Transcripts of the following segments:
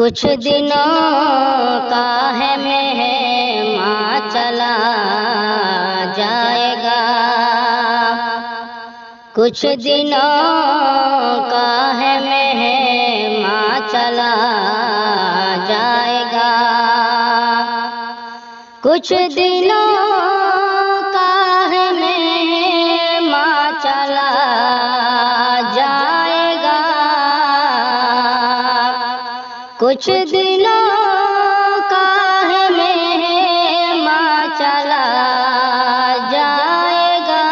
कुछ दिनों का है मेहमां चला जाएगा। कुछ दिनों का है मेहमां चला जाएगा। कुछ दिनों का है मेहमां चला जाएगा। कुछ दिनों का है मेहमां चला जाएगा।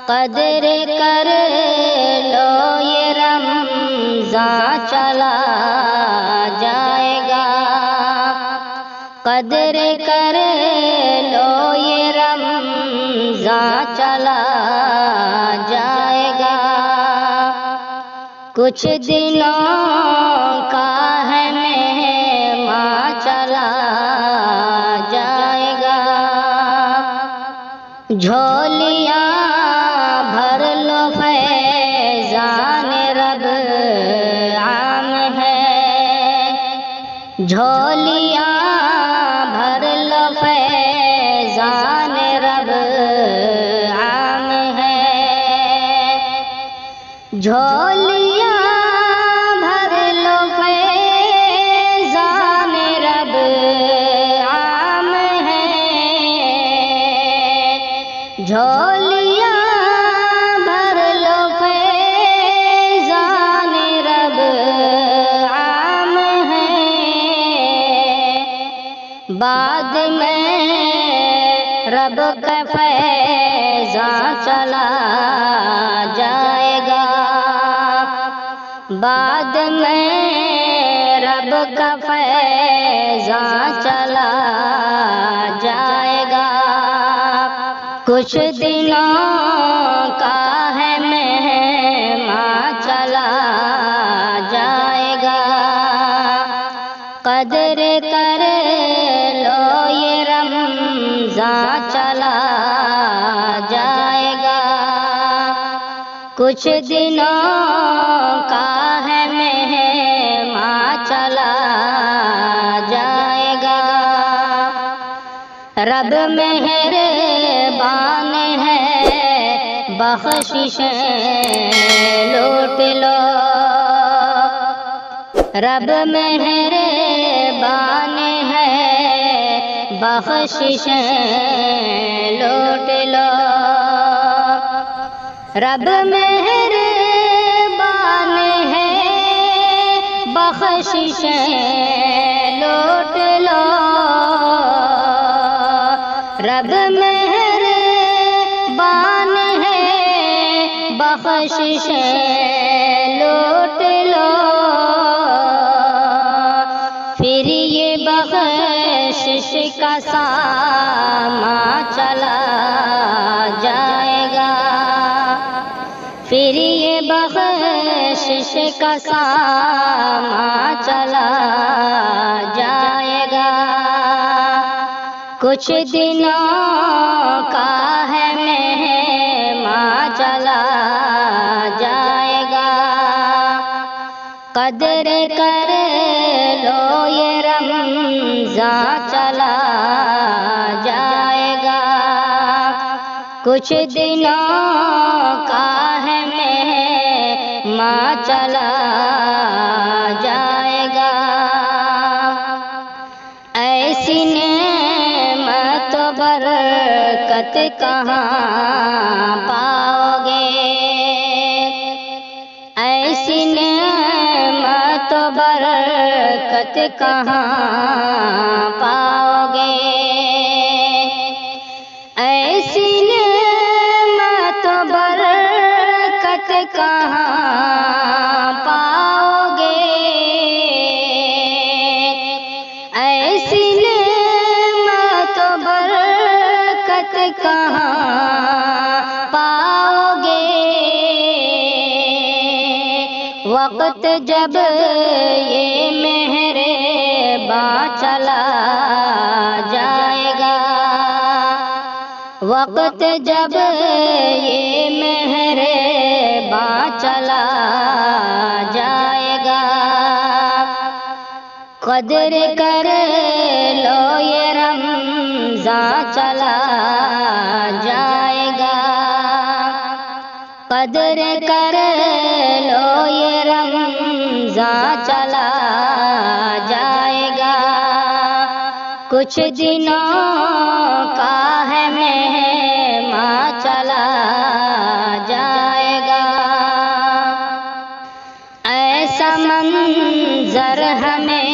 कदर कर लो ये रमज़ान चला जाएगा। कदर कर लो ये रमज़ान चला जाएगा। कुछ दिनों का है मेहमां चला जाएगा। झोलियां भर लो फैज़ान रब आम है। झोलियां भर लो फैज़ान रब आम है। झोलियां भर लो फैज़ान रब आम है। झोलियां भर लो फैज़ान रब आम है। बाद में रब का फैज़ान चला जाएगा। बाद में रब का फैज़ान चला जाएगा। कुछ दिनों का है मेहमां चला जाएगा। कदर कर लो ये रमज़ान चला जाएगा। कुछ दिनों का है मेहमां चला जाएगा। रब मेहरबान है, बख्शिशें लूट लो। रब मेहरबान है, बख्शिशें लूट लो। रब मेहरबान है, बख्शिशें लूट लो। रब मेहरबान है, बख्शिशें लूट लो। फिर ये बख्शिश का सामान चला जाएगा। फिर ये बख्शिश का सामान चला जाएगा। कुछ दिनों का है मेहमां चला जाएगा। कदर कर लो ये रमज़ान चला जाएगा। कुछ दिनों का है मेहमां चला जाएगा। ऐसी नेमत बरकत कहाँ पाओगे। ऐसी नेमत बरकत कहाँ पाओगे। ऐसी नेमत बरकत कहाँ पाओगे। ऐसी नेमत बरकत कहाँ पाओगे। वक्त जब ये मेहरबान चला जाएगा। वक्त जब ये मेहरबान चला जाएगा। कदर कर लो ये रमज़ान चला जाएगा, कदर कर लो ये रमज़ान चला जाएगा। कुछ दिनों का है मेहमान चला जाएगा। ऐसा मंजर हमें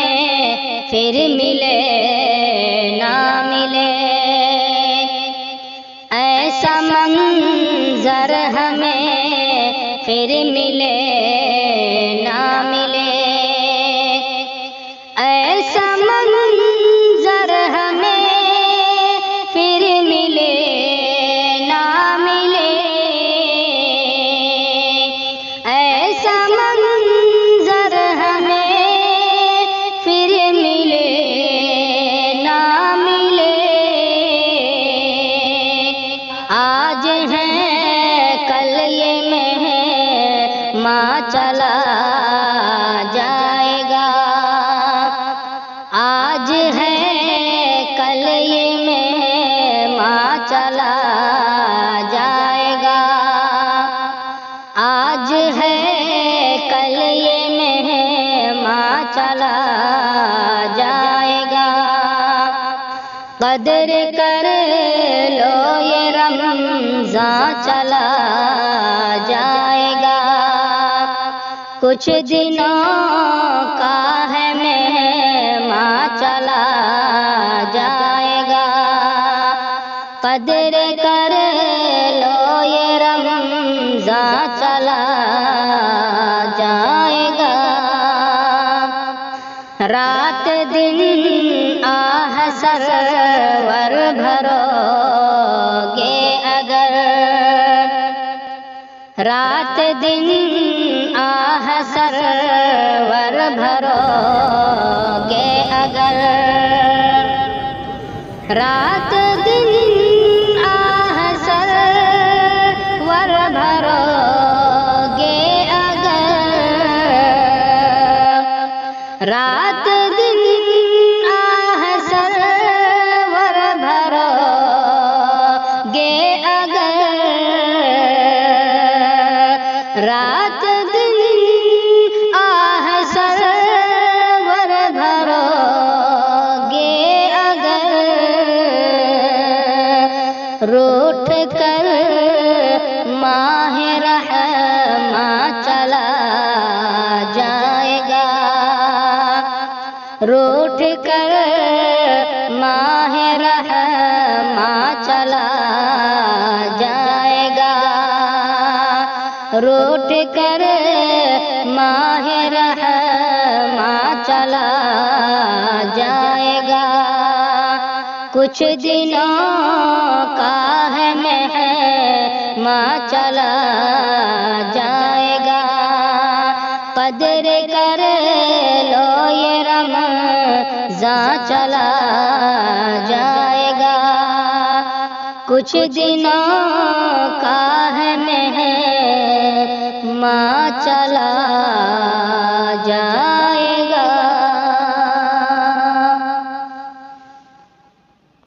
फिर मिले ना मिले, ऐसा मंजर हमें फिर मिले ना मिले, ऐसा मंजर हमें फिर मिले ना मिले, ऐसा मंजर हमें फिर मिले ना मिले। आज है कल ये मेहमान चला जाएगा, आज है कल ये मेहमान चला जाएगा, आज है कल ये मेहमान चला जाएगा। कदर कर लो ये रमज़ान चला जाएगा। कुछ दिनों का है मेहमान चला जाएगा। कदर कर लो ये रमज़ान चला जाएगा। रात दिन आह सरवर भरोगे अगर, रात दिन आह सरवर भरोगे अगर, रात दिन आह सरवर भरोगे अगर, रात दिन आह सरवर भरोगे अगर, रात दिन आह सरवर भरोगे अगर, रूठ कर माह रहमत चला जाएगा, रूठ कर माह रहमत चला जाएगा, रूठ कर माह रहमत चला जाएगा। कुछ दिनों का है मेहमान चला जाएगा। कदर कर लो ये रमज़ान चला जाएगा। कुछ दिनों का है मेहमान चला जाएगा।